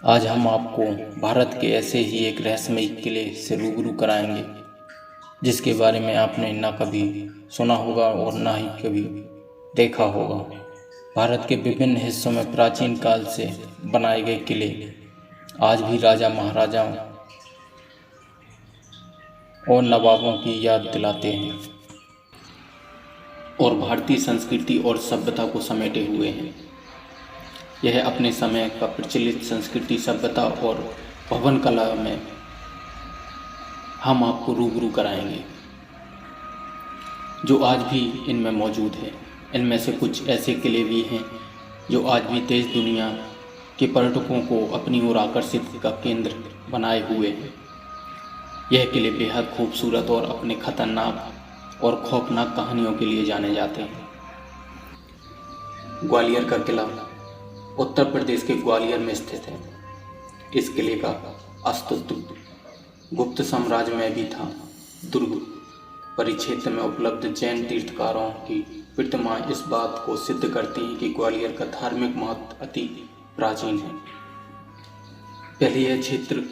आज हम आपको भारत के ऐसे ही एक रहस्यमयी किले से रूबरू कराएंगे जिसके बारे में आपने ना कभी सुना होगा और ना ही कभी देखा होगा। भारत के विभिन्न हिस्सों में प्राचीन काल से बनाए गए किले आज भी राजा महाराजाओं और नवाबों की याद दिलाते हैं और भारतीय संस्कृति और सभ्यता को समेटे हुए हैं। यह अपने समय का प्रचलित संस्कृति, सभ्यता और भवन कला में हम आपको रूबरू कराएंगे जो आज भी इनमें मौजूद है। इनमें से कुछ ऐसे किले भी हैं जो आज भी देश दुनिया के पर्यटकों को अपनी ओर आकर्षित का केंद्र बनाए हुए हैं। यह किले बेहद खूबसूरत और अपने खतरनाक और खौफनाक कहानियों के लिए जाने जाते हैं। ग्वालियर का किला उत्तर प्रदेश के ग्वालियर में स्थित है। इस किले का अस्तित्व गुप्त साम्राज्य में भी था। दुर्ग परिक्षेत्र में उपलब्ध जैन तीर्थकारों की प्रतिमा इस बात को सिद्ध करती है कि ग्वालियर का धार्मिक महत्व अति प्राचीन है। पहले यह क्षेत्र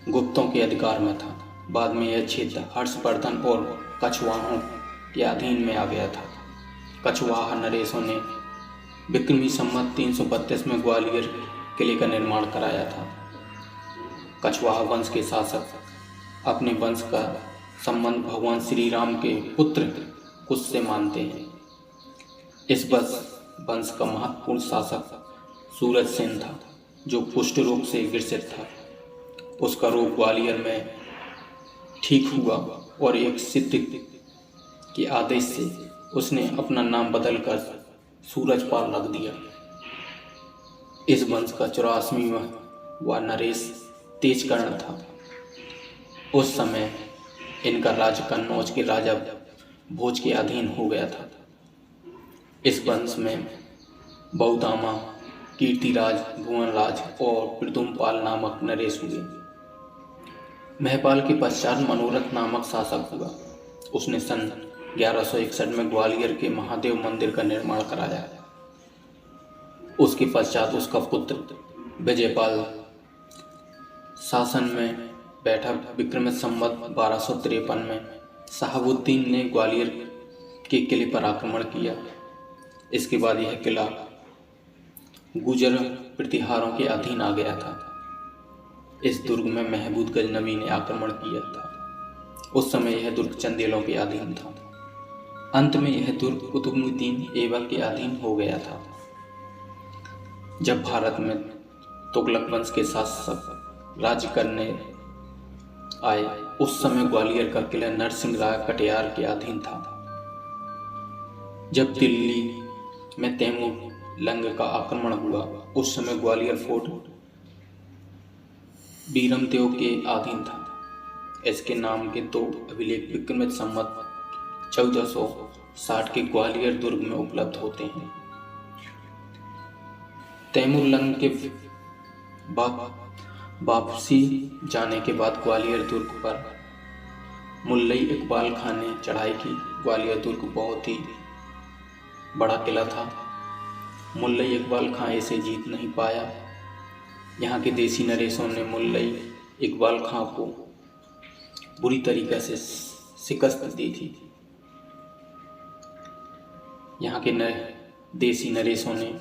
गुप्तों के अधिकार में था। बाद में यह क्षेत्र हर्षवर्धन और कछवाहों के अधीन में आ गया था। कछवाहा नरेशों ने विक्रमी संवत 332 में ग्वालियर किले का निर्माण कराया था। कछवाहा वंश के शासक अपने वंश का संबंध भगवान श्री राम के पुत्र कुश से मानते हैं। इस वंश का महत्वपूर्ण शासक सूरजसेन था जो कुष्ठ रोग से ग्रसित था। उसका रोग ग्वालियर में ठीक हुआ और एक सिद्ध के आदेश से उसने अपना नाम बदलकर सूरजपाल रख दिया। इस वंश का 84वां नरेश तेजकर्ण था। उस समय इनका राज्य कन्नौज के राजा भोज के अधीन हो गया था। इस वंश में बहुदामा, कीर्तिराज, भुवनराज और प्रदुमपाल नामक नरेश हुए। महपाल के पश्चात मनोरथ नामक शासक हुआ। उसने सन 1161 में ग्वालियर के महादेव मंदिर का निर्माण कराया। उसके पश्चात उसका पुत्र विजयपाल शासन में बैठा। विक्रम संवत 1253 में शहाबुद्दीन ने ग्वालियर के किले पर आक्रमण किया। इसके बाद यह किला गुर्जर प्रतिहारों के अधीन आ गया था। इस दुर्ग में महमूद गजनवी ने आक्रमण किया था। उस समय यह दुर्ग चंदेलों के अधीन था। अंत में यह दुर्ग कुतुबुद्दीन ऐबक के अधीन हो गया था। जब भारत में तुगलक वंश के शासक राज्य करने आए उस समय ग्वालियर का किला नरसिंह राय कटियार के अधीन था। जब दिल्ली में तैमूर लंग का आक्रमण हुआ उस समय ग्वालियर फोर्ट बीरमदेव के अधीन था। इसके नाम के 2 अभिलेख विक्रम संवत 1460 के ग्वालियर दुर्ग में उपलब्ध होते हैं। तैमूर लंग के वापसी जाने के बाद ग्वालियर दुर्ग पर मुल्लई इकबाल खान ने चढ़ाई की। ग्वालियर दुर्ग बहुत ही बड़ा किला था। मुल्लई इकबाल खान इसे जीत नहीं पाया। यहाँ के देसी नरेशों ने मुल्लई इकबाल खां को बुरी तरीके से शिकस्त दी थी। यहाँ के देसी नरेशों ने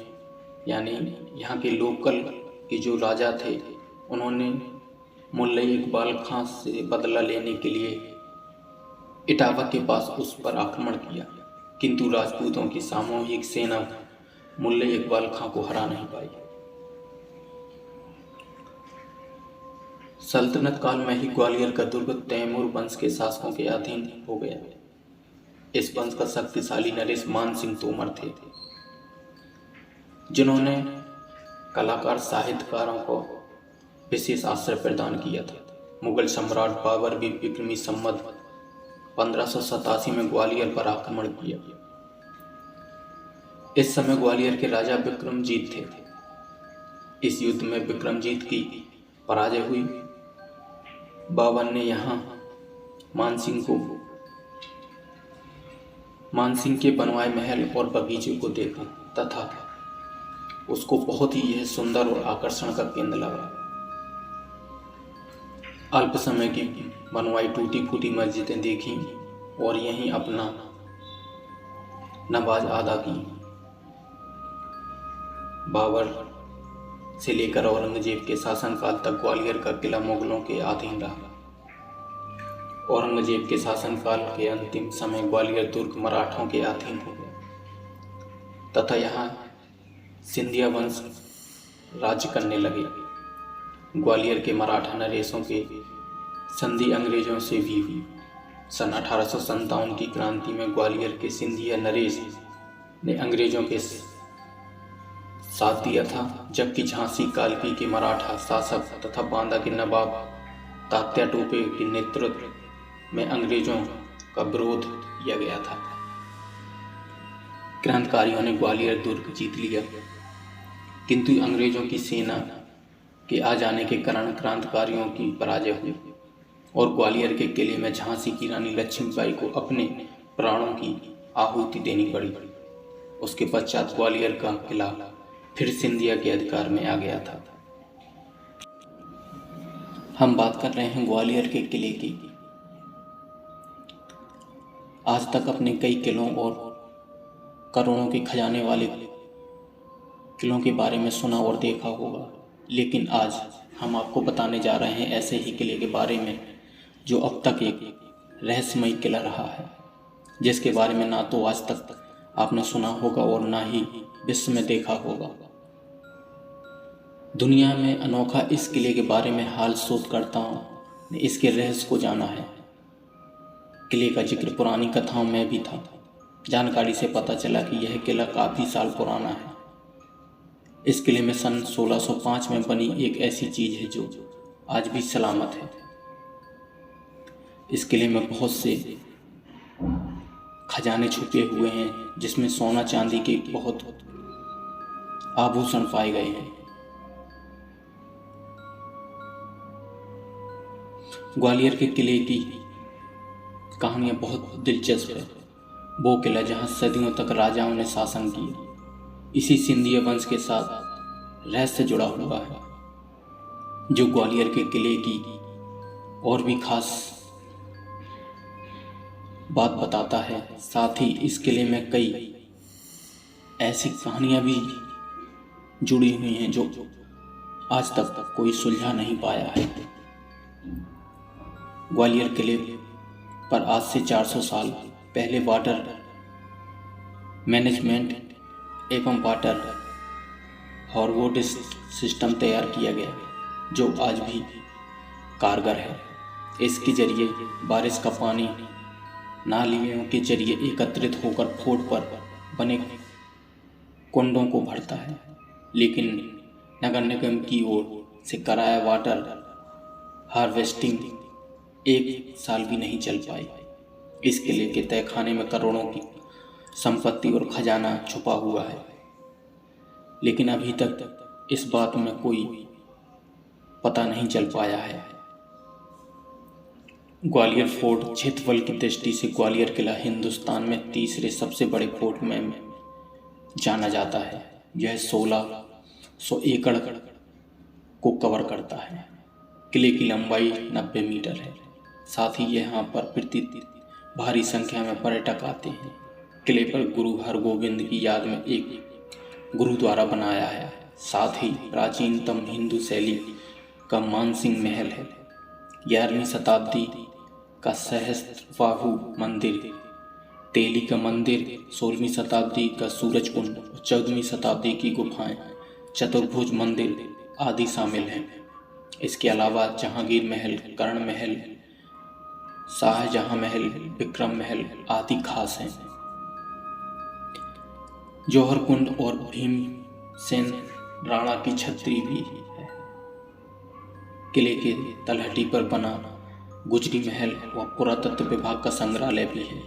यानी यहाँ के लोकल के जो राजा थे उन्होंने मुल्लई इकबाल खां से बदला लेने के लिए इटावा के पास उस पर आक्रमण किया, किंतु राजपूतों की सामूहिक सेना मुल्लई इकबाल खां को हरा नहीं पाई। सल्तनत काल में ही ग्वालियर का दुर्ग तैमूर वंश के शासकों के अधीन हो गया। इस वंश का शक्तिशाली नरेश मान सिंह तोमर थे जिन्होंने कलाकार साहित्यकारों को विशेष आश्रय प्रदान किया था। मुगल सम्राट बाबर भी विक्रमी संवत 1587 में ग्वालियर पर आक्रमण किया। इस समय ग्वालियर के राजा विक्रमजीत थे। इस युद्ध में विक्रमजीत की पराजय हुई। बाबर ने यहाँ मानसिंह के बनवाए महल और बगीचे को देखा तथा उसको बहुत ही यह सुंदर और आकर्षण का केंद्र लगा। अल्प समय की बनवाई टूटी फूटी मस्जिदें देखी और यहीं अपना नमाज अदा की। बाबर से लेकर औरंगजेब के शासनकाल तक ग्वालियर का किला मुगलों के अधीन रहा। औरंगजेब के शासनकाल के अंतिम समय ग्वालियर दुर्ग मराठों के अधीन हो गया तथा यहाँ सिंधिया वंश राज्य करने लगे। ग्वालियर के मराठा नरेशों के संधि अंग्रेजों से भी हुई। सन 1857 की क्रांति में ग्वालियर के सिंधिया नरेश ने अंग्रेजों के साथ दिया था, जबकि झांसी कालपी के मराठा शासक तथा बांदा के नवाब तात्या टोपे के नेतृत्व में अंग्रेजों का विरोध किया गया था। क्रांतिकारियों ने ग्वालियर दुर्ग जीत लिया, किंतु अंग्रेजों की सेना के आ जाने के कारण क्रांतिकारियों की पराजय हुई और ग्वालियर के किले में झांसी की रानी लक्ष्मीबाई को अपने प्राणों की आहुति देनी पड़ी। उसके पश्चात ग्वालियर का किला फिर सिंधिया के अधिकार में आ गया था। हम बात कर रहे हैं ग्वालियर के किले की। आज तक अपने कई किलों और करोड़ों के खजाने वाले किलों के बारे में सुना और देखा होगा, लेकिन आज हम आपको बताने जा रहे हैं ऐसे ही किले के बारे में जो अब तक एक रहस्यमय किला रहा है, जिसके बारे में ना तो आज तक आपने सुना होगा और ना ही विश्व में देखा होगा। दुनिया में अनोखा इस किले के बारे में हाल शोधकर्ताओं ने इसके रहस्य को जाना है। किले का जिक्र पुरानी कथाओं में भी था। जानकारी से पता चला कि यह किला काफ़ी साल पुराना है। इस किले में सन 1605 में बनी एक ऐसी चीज़ है जो आज भी सलामत है। इस किले में बहुत से खजाने छुपे हुए हैं, जिसमें सोना चांदी के बहुत आभूषण पाए गए हैं। ग्वालियर के किले की कहानियाँ बहुत दिलचस्प है। वो किला जहाँ सदियों तक राजाओं ने शासन किया, इसी सिंधिया वंश के साथ रहस्य जुड़ा हुआ है, जो ग्वालियर के किले की और भी खास बात बताता है। साथ ही इस किले में कई ऐसी कहानियाँ भी जुड़ी हुई हैं जो आज तक कोई सुलझा नहीं पाया है। ग्वालियर किले पर आज से 400 साल पहले वाटर मैनेजमेंट एवं वाटर हार्वेस्टिंग सिस्टम तैयार किया गया, जो आज भी कारगर है। इसके जरिए बारिश का पानी नालियों के जरिए एकत्रित होकर फोर्ट पर बने कुंडों को भरता है, लेकिन नगर निगम की ओर से कराया वाटर हार्वेस्टिंग एक साल भी नहीं चल पाई। इस किले के तहखाने में करोड़ों की संपत्ति और खजाना छुपा हुआ है, लेकिन अभी तक इस बात में कोई पता नहीं चल पाया है। ग्वालियर फोर्ट क्षेत्रफल की दृष्टि से ग्वालियर किला हिंदुस्तान में तीसरे सबसे बड़े फोर्ट में जाना जाता है। यह 1600 एकड़ को कवर करता है। किले की लंबाई 90 मीटर है। साथ ही यहाँ पर प्रति भारी संख्या में पर्यटक आते हैं। किले पर गुरु हरगोविंद की याद में एक गुरुद्वारा बनाया है। साथ ही प्राचीनतम हिंदू शैली का मानसिंह महल है। 11वीं शताब्दी का सहस्त्रबाहु मंदिर, तेली का मंदिर, 16वीं शताब्दी का सूरज कुंड और 14वीं शताब्दी की गुफाएं, चतुर्भुज मंदिर आदि शामिल हैं। इसके अलावा जहांगीर महल, कर्ण महल, शाहजहां महल, विक्रम महल आदि खास हैं। जौहर कुंड और भीमसेन राणा की छतरी भी है। किले के तलहटी पर बना गुजरी महल व पुरातत्व विभाग का संग्रहालय भी है।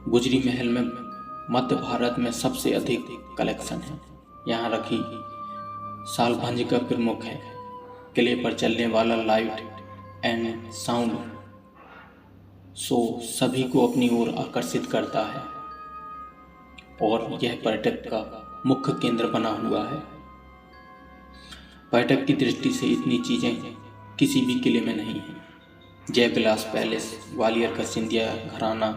गुजरी महल में मध्य भारत में सबसे अधिक कलेक्शन है। यहाँ रखी सालभंज का प्रमुख है। किले पर चलने वाला लाइट एंड साउंड शो सभी को अपनी ओर आकर्षित करता है और यह पर्यटक का मुख्य केंद्र बना हुआ है। पर्यटक की दृष्टि से इतनी चीज़ें किसी भी किले में नहीं हैं। जयविलास पैलेस, ग्वालियर का सिंधिया घराना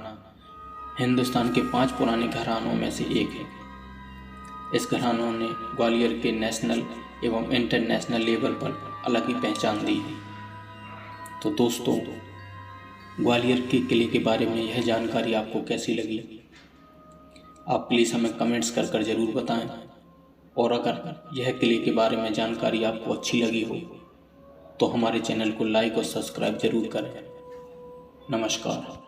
हिंदुस्तान के 5 पुराने घरानों में से एक है। इस घरानों ने ग्वालियर के नेशनल एवं इंटरनेशनल लेवल पर अलग ही पहचान दी है। तो दोस्तों, ग्वालियर के किले के बारे में यह जानकारी आपको कैसी लगी? आप प्लीज़ हमें कमेंट्स कर ज़रूर बताएं। और अगर यह किले के बारे में जानकारी आपको अच्छी लगी हो तो हमारे चैनल को लाइक और सब्सक्राइब ज़रूर करें। नमस्कार।